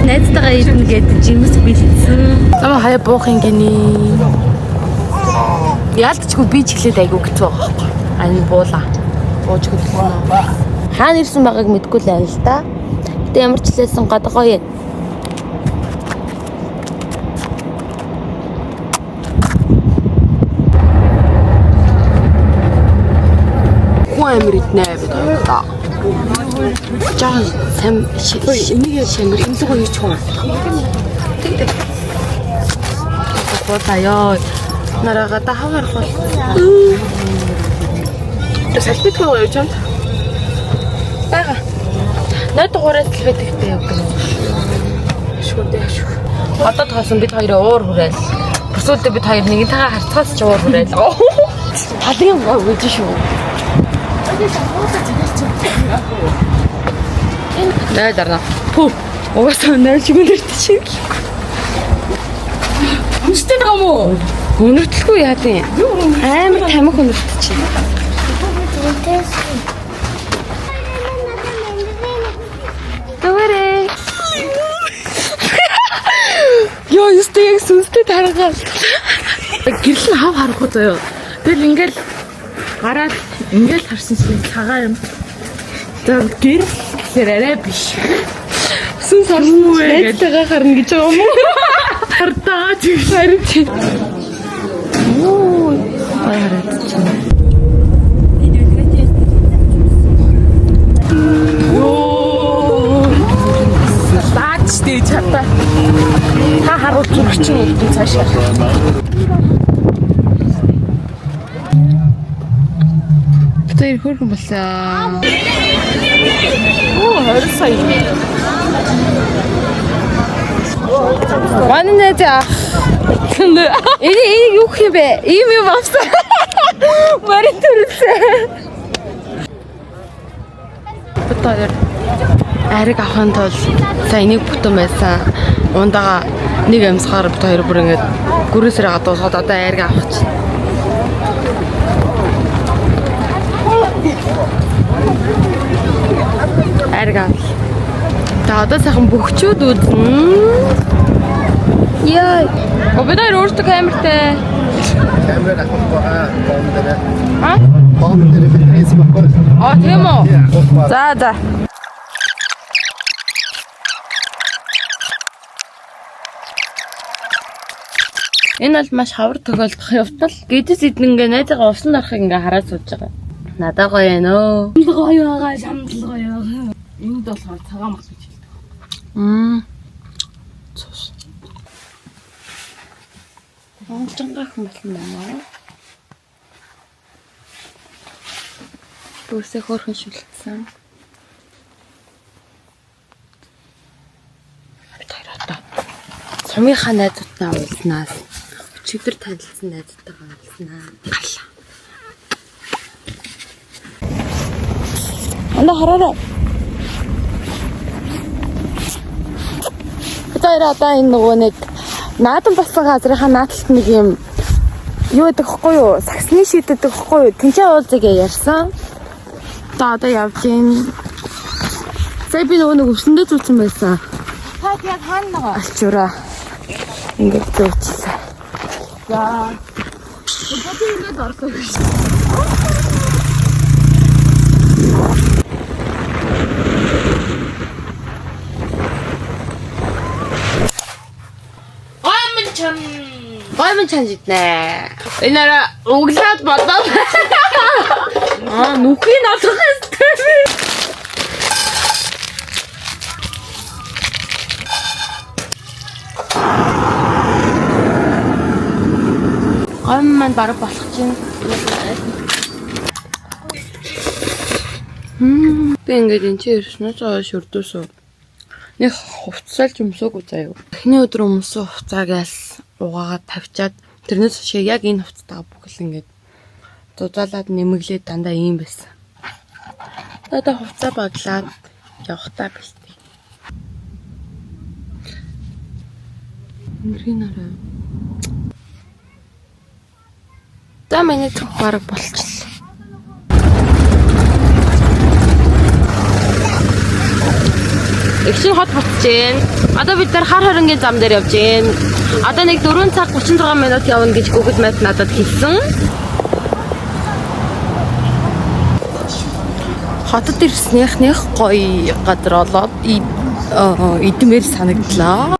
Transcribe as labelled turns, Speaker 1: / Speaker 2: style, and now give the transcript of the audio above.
Speaker 1: найзтайгаа ирнэ гэдэг жимс бэлдсэн. Намаа хаяа буух юм гинэ. Яалтчгүй би ч ихлээд айгу хэцүү байгаа байхгүй. Ань буула. Бууж хөдлөнө. Хаана ирсэн байгааг мэдэхгүй л байна л да. Гэтэ ямар ч хэлсэн гадгоё. Амрит нэ бид та. Жаа сам энийг шамир имлэг гоё ч хоо. Таяа нарага та хаварх бол. Салбит гоё явж байна. Бага. Наад гураас л байдагтай яг гэнэ. Шүдэ шүү. Одоо тоосон бид хоёроо уур хүрээл. Бүсүүлдээ бид хоёр нэгнтэйгээ харцгаас ч уур хүрээл. Халын гоё үгүй шүү. Нэ дарна. Пүү. Угаасаа нэр чигээр чинь. Хүнстэй байгаа мó? Өнөртлгүй яа тийм. Амар тамхи өнөртчих. Төвөрэй. Яа, юустай яг сүнстэй таргаа. Гэрэл хав харахгүй заяа. Тэгэл ингээл гараад ингээл харсан чинь цагаан юм. За гэр гэхээр арай биш. Сүн сармуу ээ гэдгээ харна гэж байгаа юм уу? Хардаа тийм харин. Оо, хараад чинь. Оо. Лаачтэй чата. Та харуул зүрх чинь үүдэн цаашаа. Тэр хөргөн болсон. Оо, 20 сая. Ванна за. Энэ юу юм бэ? Ийм юм авсан. Мари төрсөн. Бутаар ариг авахын тулд сая нэг бүтэн байсан. Ундаага нэг амсгаар бит хоёр бүр ингээд гүрээсээр гадуусгаад одоо ариг авах чинь. Арга. Та одоо сайхан бөхчүүд үзнэ. Яа. Обедай өөртөө камертай.
Speaker 2: Камер авахгүй бом дээр.
Speaker 1: А?
Speaker 2: Бом дээр битрээс баггүй.
Speaker 1: А тийм үү? За за. Энэ бол маш хавар тохиолдох явдал. Гэдэс эднэнгээ найзгаа усан дарахыг ингээ хараад сууж байгаа. Надаа гоё ээ нөө. Гоё байгаа, шамдал гоё. Энд болохоор цагаан мах гэж хэлдэг. Цус. Онцгойх болно наа. Бүрсээ хөөрхөн шүлтсэн. Тайрата. Сумынхаа найзуудтай уулзнаас өчигдөр танилцсан найзтайгаа уулзнаа. Галаа. Анда хараарай. Тэр одоо энэ нөгөө нэг наадан болсон газрынхаа нааталт нэг юм юу гэдэг хэвгүй юу? Саксны шийддэг хэвгүй юу? Тэнцээ уулзъя гэж ярьсан. Одоо явж гин. Сая би нөгөө нэг өвсөндөө зүүцсэн байсан. Та яг хаана байгаа? Алчураа. Ингээд зүүцлээ. За. Бүгд ингээд орсон гэж. Гоймон чанжиднэ. Энэ нара углаад бодоо. Нүхийн одрох хэвээр. Гоймон бараг болох чинь. Би ингээд энэ чи ирснээс хойш өрдөөсөө нэг хувцсалж өмсөөгүй заяа. Эхний өдөр өмсөн хувцаагаас угаагаад тавьчаад тэрнээс шиг яг энэ хувцастайгаа бүхэл ингээд дузаалаад нэмэглээд дандаа ийм байсан. Одоо хувцаа баглаад явахтаа бэлтээ. Гэрийн арай. За миний цог бараг болчихлоо. Экшин хот буцаж гин. Одоо бид нар хар хоронгийн зам дээр явж гин. Одоо нэг 4 цаг 36 минут явна гэж Google Maps надад хэлсэн. Хотод ирснийхнийх гоё газар болоод идмээр санагдлаа.